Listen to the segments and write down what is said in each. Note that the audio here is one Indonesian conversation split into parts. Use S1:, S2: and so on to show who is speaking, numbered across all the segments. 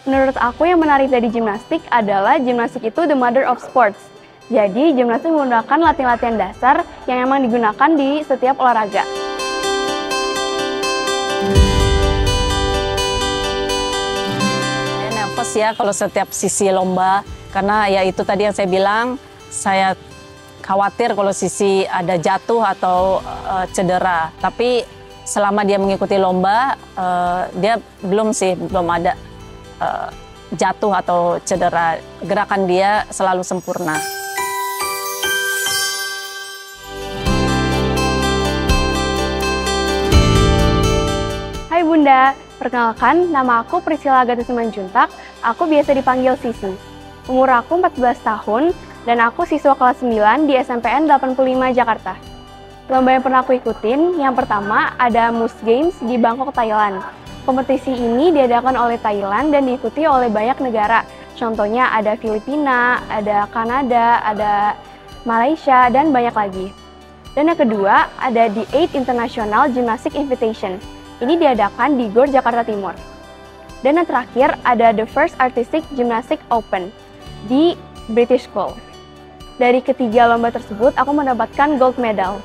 S1: Menurut aku yang menarik dari gimnastik adalah gimnastik itu the mother of sports. Jadi gimnastik menggunakan latihan-latihan dasar yang emang digunakan di setiap olahraga.
S2: Saya nervous ya kalau setiap sisi lomba, karena ya itu tadi yang saya bilang, saya khawatir kalau sisi ada jatuh atau cedera. Tapi selama dia mengikuti lomba, dia belum ada jatuh atau cedera. Gerakan dia selalu sempurna.
S1: Hai Bunda, perkenalkan nama aku Priscilla Agatha Simanjuntak, aku biasa dipanggil Sisi. Umur aku 14 tahun dan aku siswa kelas 9 di SMPN 85 Jakarta. Lomba yang pernah aku ikutin, yang pertama ada Moose Games di Bangkok, Thailand. Kompetisi ini diadakan oleh Thailand dan diikuti oleh banyak negara. Contohnya ada Filipina, ada Kanada, ada Malaysia, dan banyak lagi. Dan yang kedua ada The 8 International Gymnastic Invitation. Ini diadakan di GOR Jakarta Timur. Dan yang terakhir ada The First Artistic Gymnastic Open di British School. Dari ketiga lomba tersebut, aku mendapatkan gold medal.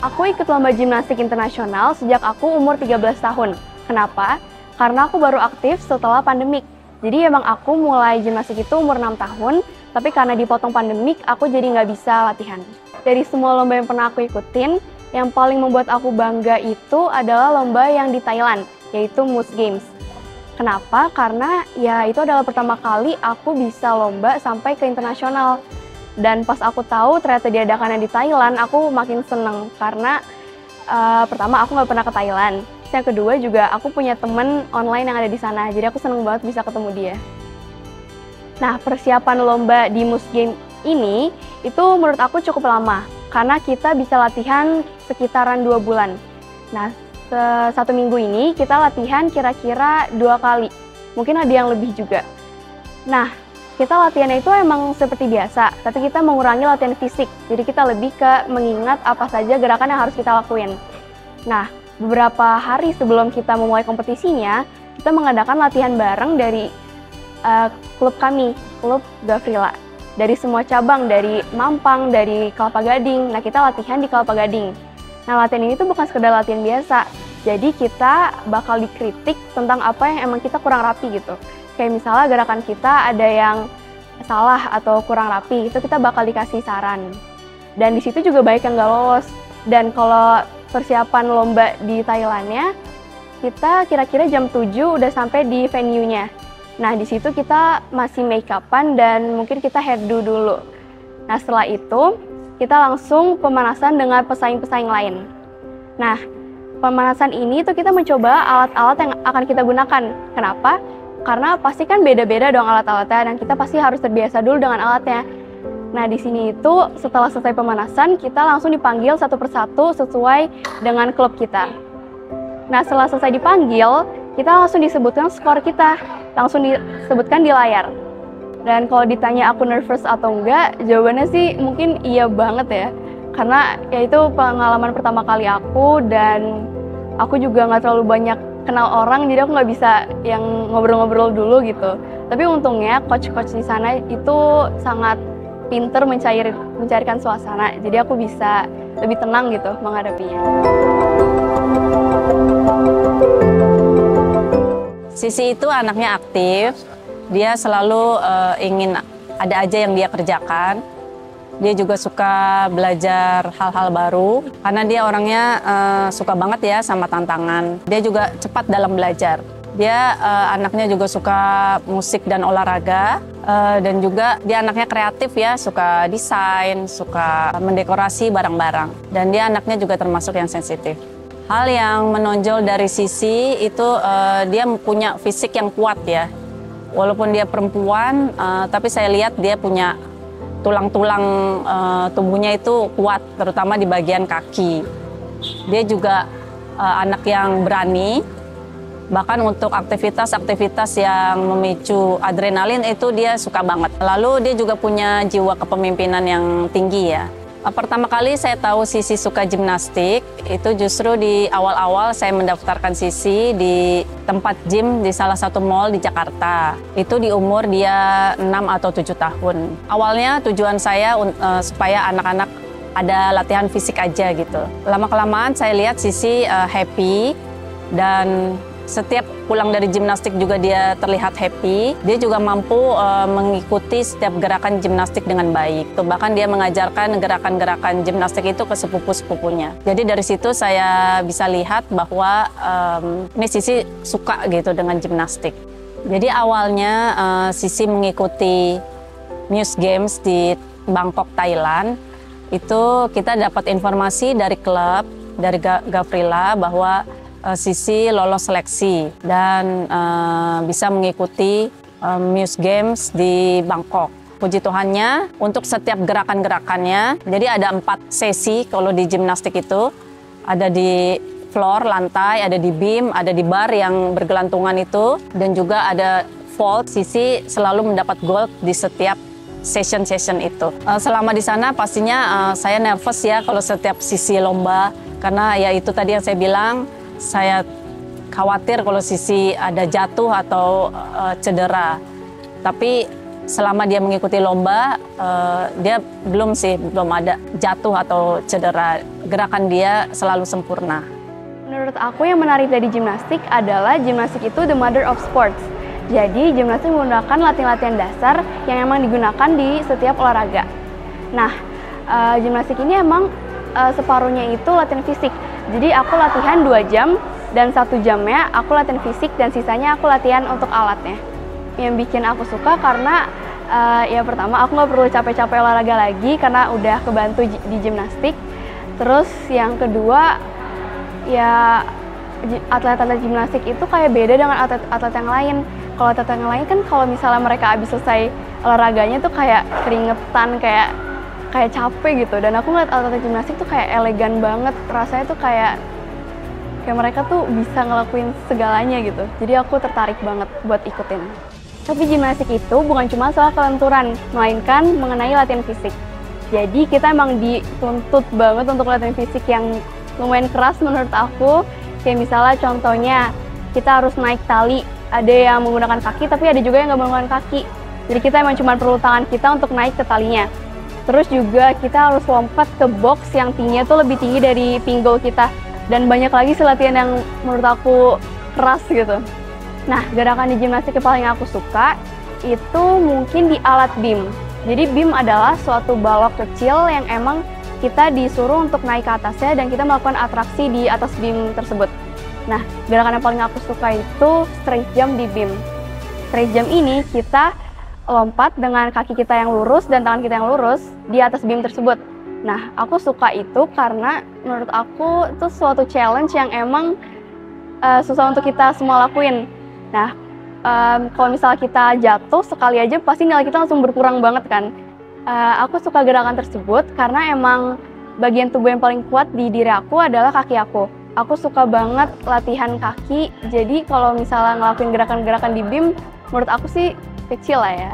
S1: Aku ikut lomba gimnastik internasional sejak aku umur 13 tahun. Kenapa? Karena aku baru aktif setelah pandemik. Jadi emang aku mulai gimnastik itu umur 6 tahun, tapi karena dipotong pandemik, aku jadi nggak bisa latihan. Dari semua lomba yang pernah aku ikutin, yang paling membuat aku bangga itu adalah lomba yang di Thailand, yaitu Moose Games. Kenapa? Karena ya itu adalah pertama kali aku bisa lomba sampai ke internasional. Dan pas aku tahu ternyata diadakannya di Thailand, aku makin seneng karena pertama aku nggak pernah ke Thailand. Yang kedua juga aku punya temen online yang ada di sana, jadi aku seneng banget bisa ketemu dia. Nah, persiapan lomba di Moose Game ini itu menurut aku cukup lama karena kita bisa latihan sekitaran 2 bulan. Nah, satu minggu ini kita latihan kira-kira 2 kali, mungkin ada yang lebih juga. Nah, kita latihannya itu emang seperti biasa, tapi kita mengurangi latihan fisik. Jadi kita lebih ke mengingat apa saja gerakan yang harus kita lakuin. Nah, beberapa hari sebelum kita memulai kompetisinya, kita mengadakan latihan bareng dari klub kami, klub Gavrila. Dari semua cabang, dari Mampang, dari Kelapa Gading. Nah, kita latihan di Kelapa Gading. Nah, latihan ini tuh bukan sekedar latihan biasa. Jadi kita bakal dikritik tentang apa yang emang kita kurang rapi gitu. Kayak misalnya gerakan kita ada yang salah atau kurang rapi, itu kita bakal dikasih saran. Dan di situ juga banyak yang nggak lolos. Dan kalau persiapan lomba di Thailandnya, kita kira-kira jam 7 udah sampai di venue-nya. Nah, di situ kita masih make-upan dan mungkin kita hairdo dulu. Nah, setelah itu kita langsung pemanasan dengan pesaing-pesaing lain. Nah, pemanasan ini tuh kita mencoba alat-alat yang akan kita gunakan. Kenapa? Karena pasti kan beda-beda dong alat-alatnya dan kita pasti harus terbiasa dulu dengan alatnya. Nah, di sini itu setelah selesai pemanasan, kita langsung dipanggil satu persatu sesuai dengan klub kita. Nah, setelah selesai dipanggil, kita langsung disebutkan skor kita, langsung disebutkan di layar. Dan kalau ditanya aku nervous atau enggak, jawabannya sih mungkin iya banget ya. Karena ya itu pengalaman pertama kali aku dan aku juga nggak terlalu banyak kenal orang, jadi aku nggak bisa yang ngobrol-ngobrol dulu gitu. Tapi untungnya coach-coach di sana itu sangat pinter mencairkan suasana, jadi aku bisa lebih tenang gitu menghadapinya.
S2: Sisi itu anaknya aktif, dia selalu ingin ada aja yang dia kerjakan. Dia juga suka belajar hal-hal baru, karena dia orangnya suka banget ya sama tantangan. Dia juga cepat dalam belajar. Dia anaknya juga suka musik dan olahraga, dan juga dia anaknya kreatif ya, suka desain, suka mendekorasi barang-barang. Dan dia anaknya juga termasuk yang sensitif. Hal yang menonjol dari Sisi itu dia punya fisik yang kuat ya. Walaupun dia perempuan, tapi saya lihat dia punya tulang-tulang tubuhnya itu kuat, terutama di bagian kaki. Dia juga anak yang berani, bahkan untuk aktivitas-aktivitas yang memicu adrenalin itu dia suka banget. Lalu dia juga punya jiwa kepemimpinan yang tinggi ya. Pertama kali saya tahu Sisi suka gimnastik, itu justru di awal-awal saya mendaftarkan Sisi di tempat gym di salah satu mall di Jakarta. Itu di umur dia 6 atau 7 tahun. Awalnya tujuan saya supaya anak-anak ada latihan fisik aja gitu. Lama-kelamaan saya lihat Sisi happy dan setiap pulang dari gimnastik juga dia terlihat happy. Dia juga mampu mengikuti setiap gerakan gimnastik dengan baik. Bahkan dia mengajarkan gerakan-gerakan gimnastik itu ke sepupu-sepupunya. Jadi dari situ saya bisa lihat bahwa ini Sisi suka gitu dengan gimnastik. Jadi awalnya Sisi mengikuti Muse Games di Bangkok, Thailand. Itu kita dapat informasi dari klub, dari Gavrila bahwa Sisi lolos seleksi dan bisa mengikuti Muse Games di Bangkok. Puji Tuhannya, untuk setiap gerakan-gerakannya, jadi ada 4 sesi kalau di gimnastik itu. Ada di floor, lantai, ada di beam, ada di bar yang bergelantungan itu, dan juga ada vault. Sisi selalu mendapat gold di setiap session-session itu. Selama di sana pastinya saya nervous ya kalau setiap Sisi lomba, karena ya itu tadi yang saya bilang, saya khawatir kalau Sisi ada jatuh atau cedera. Tapi selama dia mengikuti lomba, dia belum ada jatuh atau cedera. Gerakan dia selalu sempurna.
S1: Menurut aku yang menarik dari gimnastik adalah gimnastik itu the mother of sports. Jadi gimnastik menggunakan latihan-latihan dasar yang emang digunakan di setiap olahraga. Nah, gimnastik ini emang separuhnya itu latihan fisik. Jadi aku latihan 2 jam dan 1 jamnya aku latihan fisik dan sisanya aku latihan untuk alatnya. Yang bikin aku suka karena ya pertama aku nggak perlu capek-capek olahraga lagi karena udah kebantu di gimnastik. Terus yang kedua ya atlet-atlet gimnastik itu kayak beda dengan atlet-atlet yang lain. Kalau atlet yang lain kan kalau misalnya mereka habis selesai olahraganya tuh kayak keringetan, kayak capek gitu. Dan aku ngeliat atlet gimnastik tuh kayak elegan banget, rasanya tuh kayak mereka tuh bisa ngelakuin segalanya gitu. Jadi aku tertarik banget buat ikutin. Tapi gimnastik itu bukan cuma soal kelenturan, melainkan mengenai latihan fisik. Jadi kita emang dituntut banget untuk latihan fisik yang lumayan keras menurut aku. Kayak misalnya contohnya kita harus naik tali, ada yang menggunakan kaki tapi ada juga yang nggak menggunakan kaki. Jadi kita emang cuma perlu tangan kita untuk naik ke talinya. Terus juga kita harus lompat ke box yang tingginya tuh lebih tinggi dari pinggul kita. Dan banyak lagi latihan yang menurut aku keras gitu. Nah, gerakan di gimnastik yang paling aku suka itu mungkin di alat beam. Jadi beam adalah suatu balok kecil yang emang kita disuruh untuk naik ke atasnya dan kita melakukan atraksi di atas beam tersebut. Nah, gerakan yang paling aku suka itu straight jump di beam. Straight jump ini kita lompat dengan kaki kita yang lurus dan tangan kita yang lurus di atas beam tersebut. Nah, aku suka itu karena menurut aku itu suatu challenge yang emang susah untuk kita semua lakuin. Nah, kalau misalnya kita jatuh sekali aja pasti nilai kita langsung berkurang banget kan. Aku suka gerakan tersebut karena emang bagian tubuh yang paling kuat di diri aku adalah kaki aku. Aku suka banget latihan kaki, jadi kalau misalnya ngelakuin gerakan-gerakan di beam, menurut aku sih kecil lah ya.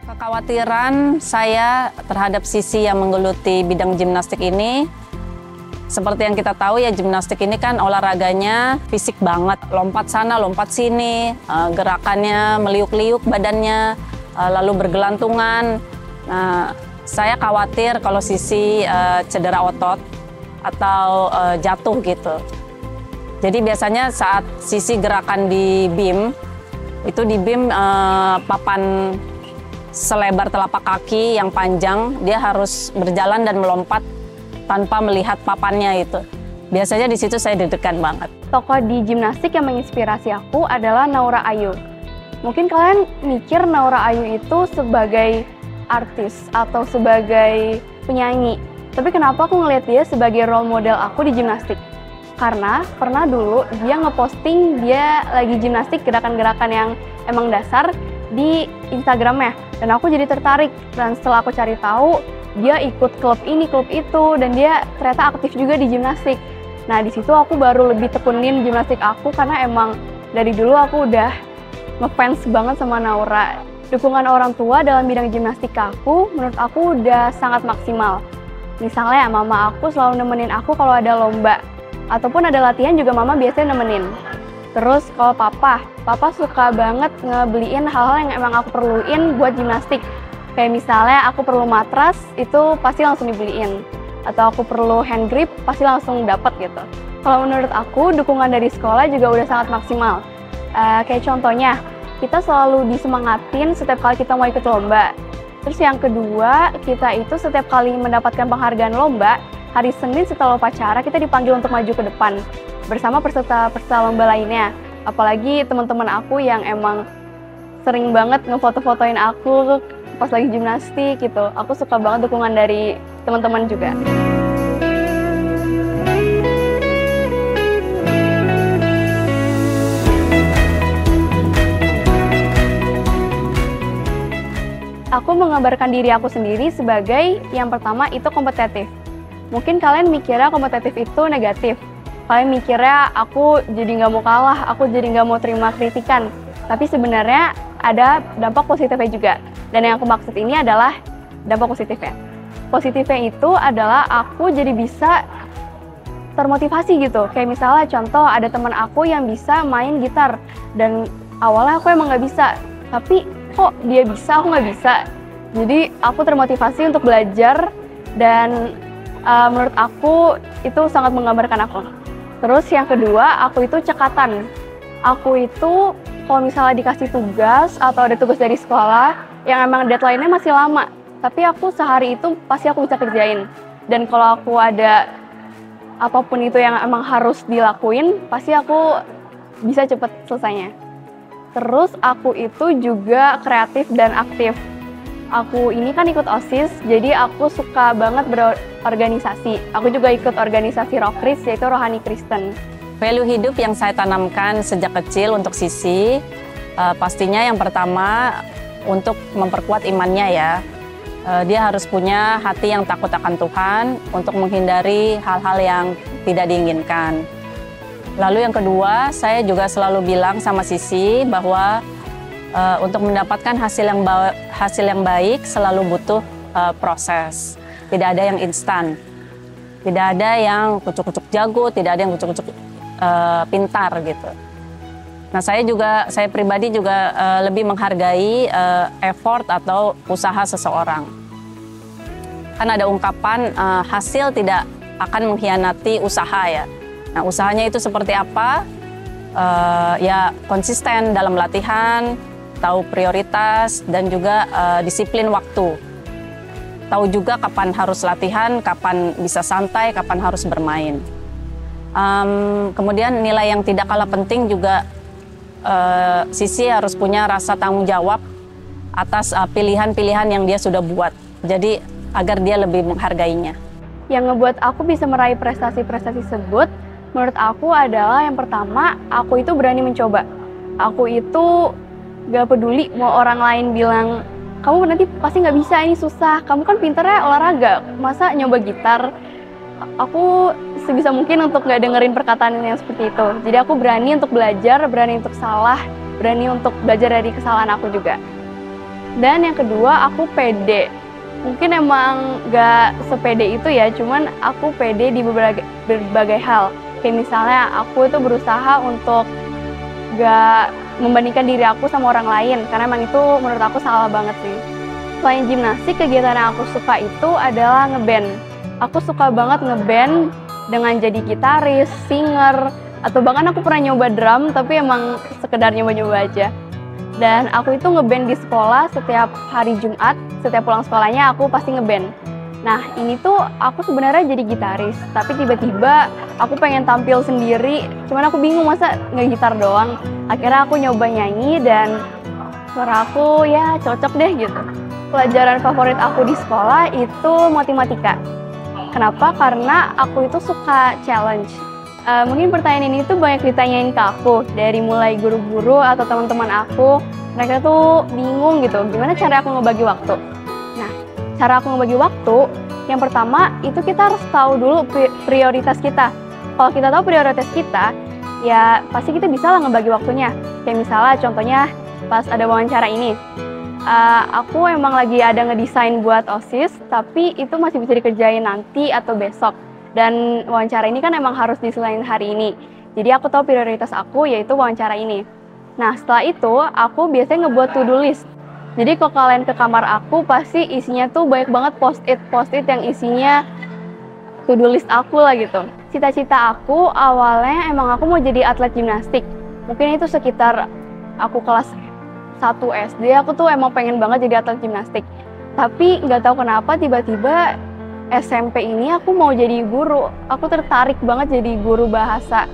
S2: Kekhawatiran saya terhadap Sisi yang menggeluti bidang gimnastik ini, seperti yang kita tahu ya, gimnastik ini kan olahraganya fisik banget. Lompat sana, lompat sini, gerakannya meliuk-liuk badannya, lalu bergelantungan. Nah, saya khawatir kalau Sisi cedera otot atau jatuh gitu. Jadi biasanya saat Sisi gerakan di beam, itu di beam papan selebar telapak kaki yang panjang, dia harus berjalan dan melompat tanpa melihat papannya itu. Biasanya di situ saya deg-degan banget.
S1: Tokoh di gimnastik yang menginspirasi aku adalah Naura Ayu. Mungkin kalian mikir Naura Ayu itu sebagai artis atau sebagai penyanyi. Tapi kenapa aku ngelihat dia sebagai role model aku di gimnastik? Karena pernah dulu dia ngeposting dia lagi gimnastik gerakan-gerakan yang emang dasar di Instagramnya. Dan aku jadi tertarik. Dan setelah aku cari tahu, dia ikut klub ini, klub itu, dan dia ternyata aktif juga di gimnastik. Nah, di situ aku baru lebih tekunin gimnastik aku karena emang dari dulu aku udah ngefans banget sama Naura. Dukungan orang tua dalam bidang gimnastik aku, menurut aku udah sangat maksimal. Misalnya mama aku selalu nemenin aku kalau ada lomba, ataupun ada latihan juga mama biasanya nemenin. Terus kalau papa suka banget ngebeliin hal-hal yang emang aku perluin buat gimnastik. Kayak misalnya aku perlu matras, itu pasti langsung dibeliin. Atau aku perlu hand grip, pasti langsung dapet gitu. Kalau menurut aku, dukungan dari sekolah juga udah sangat maksimal. Kayak contohnya, kita selalu disemangatin setiap kali kita mau ikut lomba. Terus yang kedua, kita itu setiap kali mendapatkan penghargaan lomba, hari Senin setelah upacara kita dipanggil untuk maju ke depan bersama peserta-peserta lomba lainnya. Apalagi teman-teman aku yang emang sering banget ngefoto-fotoin aku pas lagi gimnastik gitu. Aku suka banget dukungan dari teman-teman juga. Aku menggambarkan diri aku sendiri sebagai yang pertama itu kompetitif. Mungkin kalian mikirnya kompetitif itu negatif. Kalian mikirnya aku jadi nggak mau kalah, aku jadi nggak mau terima kritikan. Tapi sebenarnya ada dampak positifnya juga. Dan yang aku maksud ini adalah dampak positifnya. Positifnya itu adalah aku jadi bisa termotivasi gitu. Kayak misalnya contoh ada teman aku yang bisa main gitar. Dan awalnya aku emang nggak bisa. Tapi kok dia bisa, aku nggak bisa. Jadi aku termotivasi untuk belajar dan menurut aku itu sangat menggambarkan aku. Terus yang kedua, aku itu cekatan. Aku itu kalau misalnya dikasih tugas atau ada tugas dari sekolah yang emang deadline-nya masih lama, tapi aku sehari itu pasti aku bisa kerjain. Dan kalau aku ada apapun itu yang emang harus dilakuin, pasti aku bisa cepet selesainya. Terus aku itu juga kreatif dan aktif. Aku ini kan ikut OSIS, jadi aku suka banget berorganisasi. Aku juga ikut organisasi Rockris, yaitu Rohani Kristen.
S2: Value hidup yang saya tanamkan sejak kecil untuk Sisi, pastinya yang pertama untuk memperkuat imannya ya. Dia harus punya hati yang takut akan Tuhan untuk menghindari hal-hal yang tidak diinginkan. Lalu yang kedua, saya juga selalu bilang sama Sisi bahwa untuk mendapatkan hasil yang baik selalu butuh proses. Tidak ada yang instan. Tidak ada yang kucuk-kucuk jago, tidak ada yang kucuk-kucuk pintar gitu. Nah, saya pribadi juga lebih menghargai effort atau usaha seseorang. Kan ada ungkapan hasil tidak akan mengkhianati usaha ya. Nah, usahanya itu seperti apa? Ya konsisten dalam latihan, tahu prioritas, dan juga disiplin waktu. Tahu juga kapan harus latihan, kapan bisa santai, kapan harus bermain. Kemudian nilai yang tidak kalah penting juga Sisi harus punya rasa tanggung jawab atas pilihan-pilihan yang dia sudah buat. Jadi agar dia lebih menghargainya.
S1: Yang ngebuat aku bisa meraih prestasi-prestasi tersebut, menurut aku adalah yang pertama, aku itu berani mencoba. Aku itu gak peduli mau orang lain bilang, kamu nanti pasti gak bisa, ini susah. Kamu kan pinternya olahraga, masa nyoba gitar? Aku sebisa mungkin untuk gak dengerin perkataan yang seperti itu. Jadi aku berani untuk belajar, berani untuk salah, berani untuk belajar dari kesalahan aku juga. Dan yang kedua, aku pede. Mungkin emang gak sepede itu ya, cuman aku pede di berbagai hal. Kayak misalnya aku itu berusaha untuk gak membandingkan diri aku sama orang lain, karena emang itu menurut aku salah banget sih. Selain gimnastik, kegiatan yang aku suka itu adalah ngeband. Aku suka banget ngeband dengan jadi gitaris, singer, atau bahkan aku pernah nyoba drum, tapi emang sekedar nyoba-nyoba aja. Dan aku itu ngeband di sekolah setiap hari Jumat, setiap pulang sekolahnya aku pasti ngeband. Nah, ini tuh aku sebenarnya jadi gitaris, tapi tiba-tiba aku pengen tampil sendiri, cuman aku bingung masa nge-gitar doang. Akhirnya aku nyoba nyanyi dan suara aku ya cocok deh gitu. Pelajaran favorit aku di sekolah itu matematika. Kenapa? Karena aku itu suka challenge. Mungkin pertanyaan ini tuh banyak ditanyain ke aku, dari mulai guru-guru atau teman-teman aku. Mereka tuh bingung gitu, gimana cara aku ngebagi waktu. Nah, cara aku ngebagi waktu, yang pertama itu kita harus tahu dulu prioritas kita. Kalau kita tahu prioritas kita, ya pasti kita bisa lah ngebagi waktunya. Kayak misalnya contohnya pas ada wawancara ini. Aku emang lagi ada ngedesain buat OSIS, tapi itu masih bisa dikerjain nanti atau besok. Dan wawancara ini kan emang harus diselesain hari ini. Jadi aku tahu prioritas aku yaitu wawancara ini. Nah, setelah itu aku biasanya ngebuat to-do list. Jadi kalau kalian ke kamar aku pasti isinya tuh banyak banget post-it yang isinya to-do list aku lah gitu. Cita-cita aku awalnya emang aku mau jadi atlet gimnastik. Mungkin itu sekitar aku kelas 1 SD, aku tuh emang pengen banget jadi atlet gimnastik. Tapi nggak tahu kenapa tiba-tiba SMP ini aku mau jadi guru. Aku tertarik banget jadi guru bahasa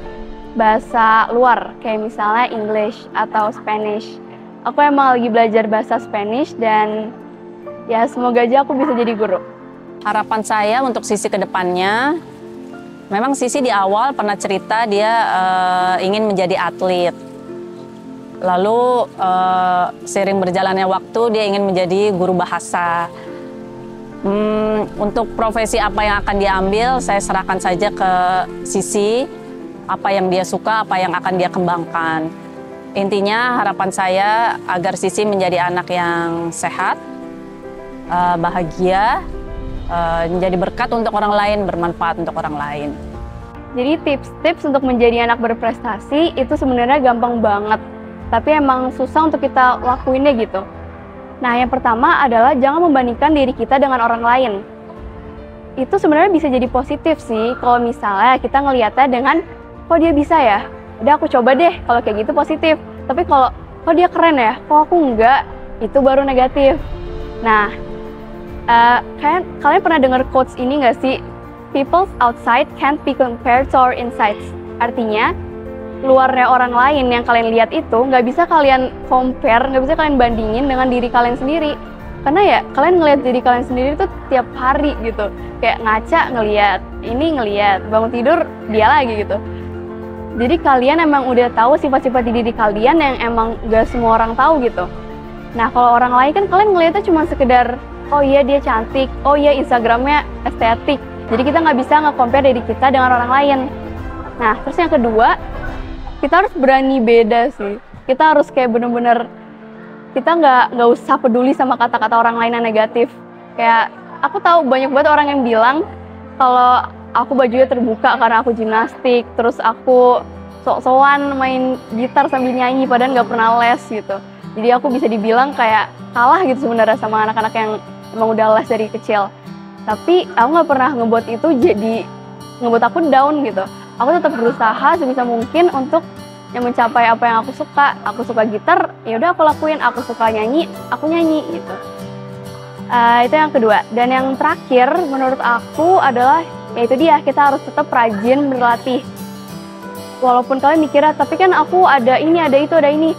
S1: luar, kayak misalnya English atau Spanish. Aku emang lagi belajar bahasa Spanish dan ya semoga aja aku bisa jadi guru.
S2: Harapan saya untuk Sisi ke depannya, memang Sisi di awal pernah cerita dia ingin menjadi atlet. Lalu seiring berjalannya waktu dia ingin menjadi guru bahasa. Untuk profesi apa yang akan diambil saya serahkan saja ke Sisi, apa yang dia suka, apa yang akan dia kembangkan. Intinya harapan saya agar Sisi menjadi anak yang sehat, bahagia, menjadi berkat untuk orang lain, bermanfaat untuk orang lain.
S1: Jadi tips-tips untuk menjadi anak berprestasi itu sebenarnya gampang banget. Tapi emang susah untuk kita lakuinnya gitu. Nah, yang pertama adalah jangan membandingkan diri kita dengan orang lain. Itu sebenarnya bisa jadi positif sih, kalau misalnya kita ngelihatnya dengan, kok dia bisa ya? Udah aku coba deh, kalau kayak gitu positif. Tapi kalau, kok dia keren ya? Kok aku enggak? Itu baru negatif. Nah, kalian pernah dengar quotes ini nggak sih? People outside can't be compared to our insides. Artinya, luarnya orang lain yang kalian lihat itu nggak bisa kalian compare, nggak bisa kalian bandingin dengan diri kalian sendiri. Karena ya kalian ngelihat diri kalian sendiri itu tiap hari gitu. Kayak ngaca ngelihat, ini ngelihat, bangun tidur dia lagi gitu. Jadi kalian emang udah tahu sifat-sifat di diri kalian yang emang nggak semua orang tahu gitu. Nah kalau orang lain kan kalian ngelihatnya cuma sekedar, oh iya dia cantik, oh iya Instagramnya estetik. Jadi kita nggak bisa nge-compare diri kita dengan orang lain. Nah terus yang kedua, kita harus berani beda sih. Kita harus kayak bener-bener, kita nggak usah peduli sama kata-kata orang lain yang negatif. Kayak aku tahu banyak banget orang yang bilang kalau aku bajunya terbuka karena aku gimnastik, terus aku sok-sokan main gitar sambil nyanyi padahal nggak pernah les gitu. Jadi aku bisa dibilang kayak kalah gitu sebenarnya sama anak-anak yang emang udah les dari kecil. Tapi aku nggak pernah ngebuat itu jadi ngebuat aku down gitu. Aku tetap berusaha sebisa mungkin untuk yang mencapai apa yang aku suka. Aku suka gitar, ya udah aku lakuin. Aku suka nyanyi, aku nyanyi gitu. Itu yang kedua. Dan yang terakhir menurut aku adalah yaitu dia, kita harus tetap rajin berlatih. Walaupun kalian mikirnya, tapi kan aku ada ini, ada itu, ada ini.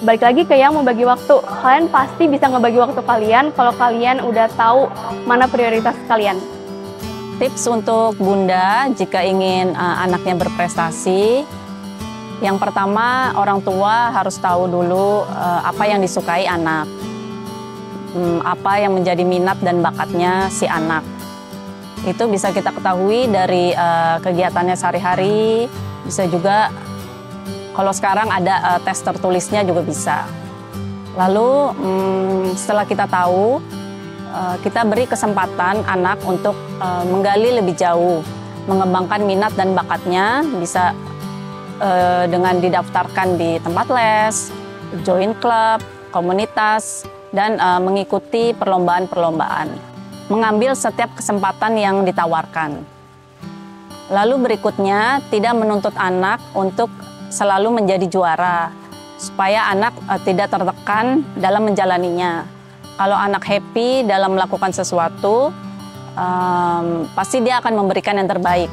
S1: Balik lagi ke yang membagi waktu. Kalian pasti bisa ngebagi waktu kalian kalau kalian udah tahu mana prioritas kalian.
S2: Tips untuk Bunda jika ingin anaknya berprestasi, yang pertama orang tua harus tahu dulu apa yang disukai anak, apa yang menjadi minat dan bakatnya si anak. Itu bisa kita ketahui dari kegiatannya sehari-hari, bisa juga kalau sekarang ada tes tertulisnya juga bisa. Lalu setelah kita tahu, kita beri kesempatan anak untuk menggali lebih jauh, mengembangkan minat dan bakatnya, bisa dengan didaftarkan di tempat les, join klub, komunitas, dan mengikuti perlombaan-perlombaan. Mengambil setiap kesempatan yang ditawarkan. Lalu berikutnya, tidak menuntut anak untuk selalu menjadi juara, supaya anak tidak tertekan dalam menjalaninya. Kalau anak happy dalam melakukan sesuatu, pasti dia akan memberikan yang terbaik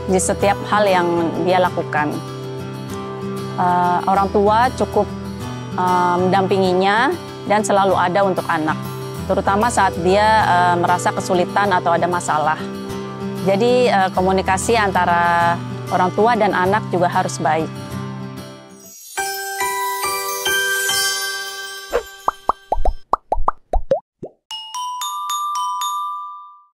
S2: di setiap hal yang dia lakukan. Orang tua cukup mendampinginya dan selalu ada untuk anak, terutama saat dia merasa kesulitan atau ada masalah. Jadi komunikasi antara orang tua dan anak juga harus baik.